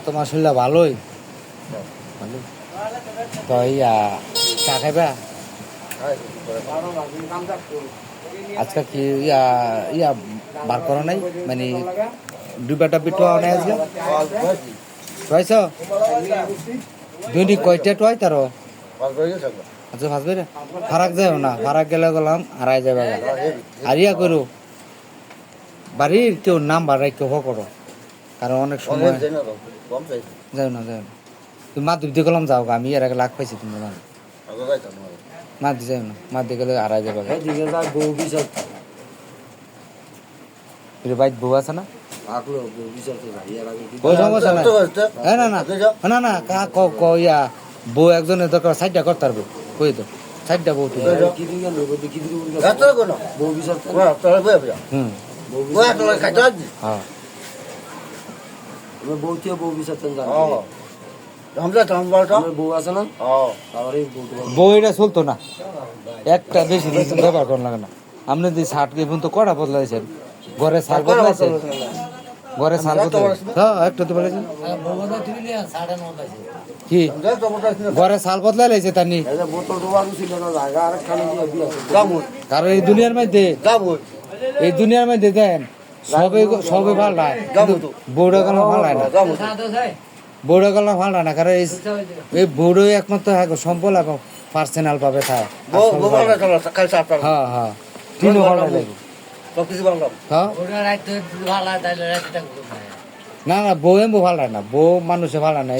তো মাশাআল্লাহ ভালোই ভালো। তো ইয়া চা খাইবা আজকে কি ইয়া ইয়া বার করো নাই মানে দুবাটা পিঠা আনে আজকে পাইছ দৈনিক কয়টা টয় তার আচ্ছা ভাসবে রে ফারাক যাও না ফারাক গেলে গেলাম হারাই যাবে আর ইয়া করো বাড়ির কেউ নাম বাড়াই কেউ করো কারণ অনেক সময় যাও না তুমি মাধ্যমিক দিয়ে গেলাম যাও আমি এর আগে লাখ পাইছি তুমি মাদি যাও না মাদি গেলে হারাই যাবে বাইক বউ আছে না না না ইয়া বউ একজনের দরকার সাইডটা করতে পারবো কই তো সাইডটা বউ বউ এটা চলতো না একটা বেশি ব্যবহার করা লাগে না আপনি যদি শার্ট কিন্তু তো কড়া বদলাইছেন ঘরে শাল বদলাইছেন ঘরে শাল বদলাইছেন হ্যাঁ একটু তো বলেছেন কি ঘরে শাল বদলাই লাইছে তানি কারণ এই দুনিয়ার মধ্যে দেন সবে ভাল্লায় বৌড়া গেল ভাল্লায় না বৌড়া গেল ভাল্লায় না কারণ এই বৌড়ই একমাত্র সম্পল এবং পার্সোনাল ভাবে থাকে হ্যাঁ হ্যাঁ তিনও ভালো লাগে না না বউ এমবো ভালো না বউ মানুষে ভালো না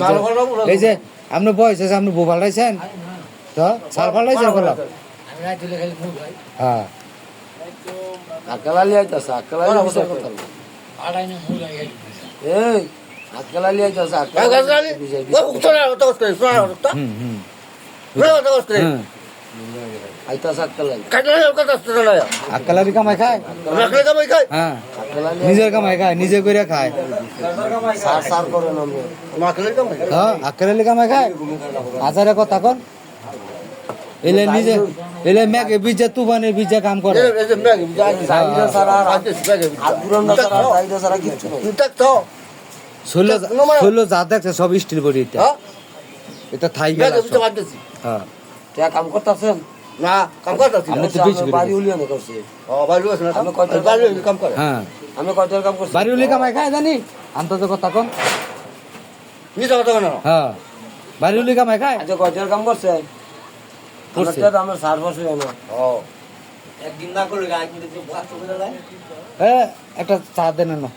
এই যে আপনি বয়স আছে আপনি বউ ভালাইছেন তো সাল ভালাইছেন বললাম হ্যাঁ আক্কালারি কামাই খায় হ্যাঁ নিজের কামাই খায় নিজে করে খায় আক্কালারি কামাই খায় আজারে কথা কন এলে নিজে এলে ম্যাগে বিজা তুফানের বিজা কাম করে শৈল যা দেখছে সব স্টিল বডি এটা থাই গেল হ্যাঁ কাম করতেছেন না কাম করতেছি আমি তো বেশি বাড়ি উলিয়া না করছি ও বাড়ি উলিয়া না আমি কয়টা বাড়ি উলি কাম করে হ্যাঁ আমি কয়টা কাম করছি বাড়ি উলি কামাই খায় জানি আন্তত কথা কোন নিজ কথা কোন হ্যাঁ বাড়ি উলি কামাই খায় আচ্ছা কয়টা কাম করছে করছে আমার 4 বছর হলো ও একদিন না করলে আজ কিন্তু বাস চলে যায় একটা চা দেন না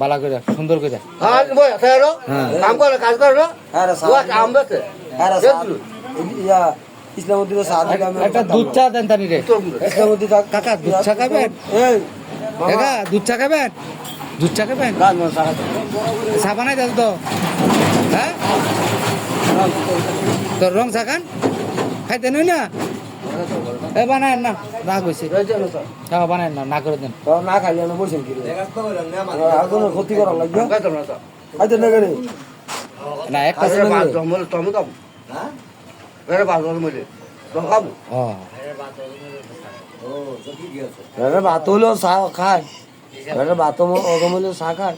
বালা করে সুন্দর করে হ্যাঁ বই আছেরো কাম করে কাজ করো হ্যাঁ রে সারা কাম করতে হ্যাঁ রে ইয়া ইসলামউদ্দিন সাদি কাম একটা দুধ চা দেন তানি রে ইসলামউদ্দিন কাকা দুধ চা খাবেন এই কাকা দুধ চা খাবেন না না চা বানাই দাও তো হ্যাঁ তো রং চা খান খাইতে নই না এ বানায় না রাগ হয়েছে হ্যাঁ বানায় না করে দেন না খাইলে না বলছেন কি আগুনের ক্ষতি করা লাগবে খাইতে না করে না একটা টমেটো খাবো হ্যাঁ এর ভাত মিলে খাবো ও ভাত হলো চা খায় ভাত হলো চা খায়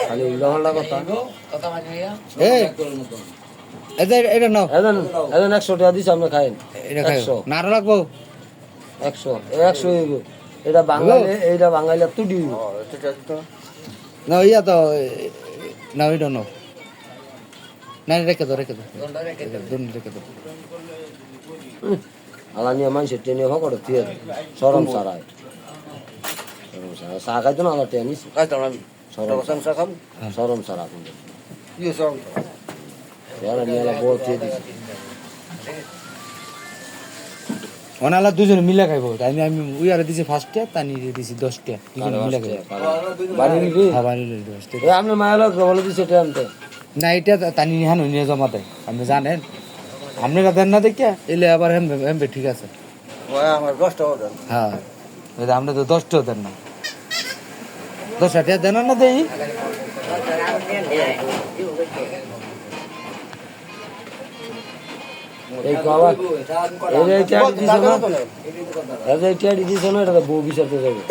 খালি উল্টা পাল্টা কথা এটা নাও এখন 100 টাকা দিছি আমরা খাই এটা খাই না রাখবো 100 এটা বাঙালি তুডি না ইয়া তো না এটা নাও না রেখে দাও আলানিয়া মানুষের ট্রেনে ভগড় দিয়ে সরম সারায় চা খাইতো না আলা ট্রেনিস খাইতো না সরম সারা ওনালা দুজন মিলে খাইব আমি উইয়ারে দিছি 5 টা তানি দিছি 10 টা মিলে খাইব আপনার মায়ের লোক বলে দিছে এটা আনতে না এটা তানি হান নিয়ে জমা দেয় আপনি জানেন আপনারা দেন না দেখে এলে আবার হেমবে ঠিক আছে আমার 10 টাকা দেন হ্যাঁ আপনি তো 10 টাকা দেন না 10 টাকা দেন না দেই এই বাবা এইটা দিছ না এটা বউ বিচারতে যাবে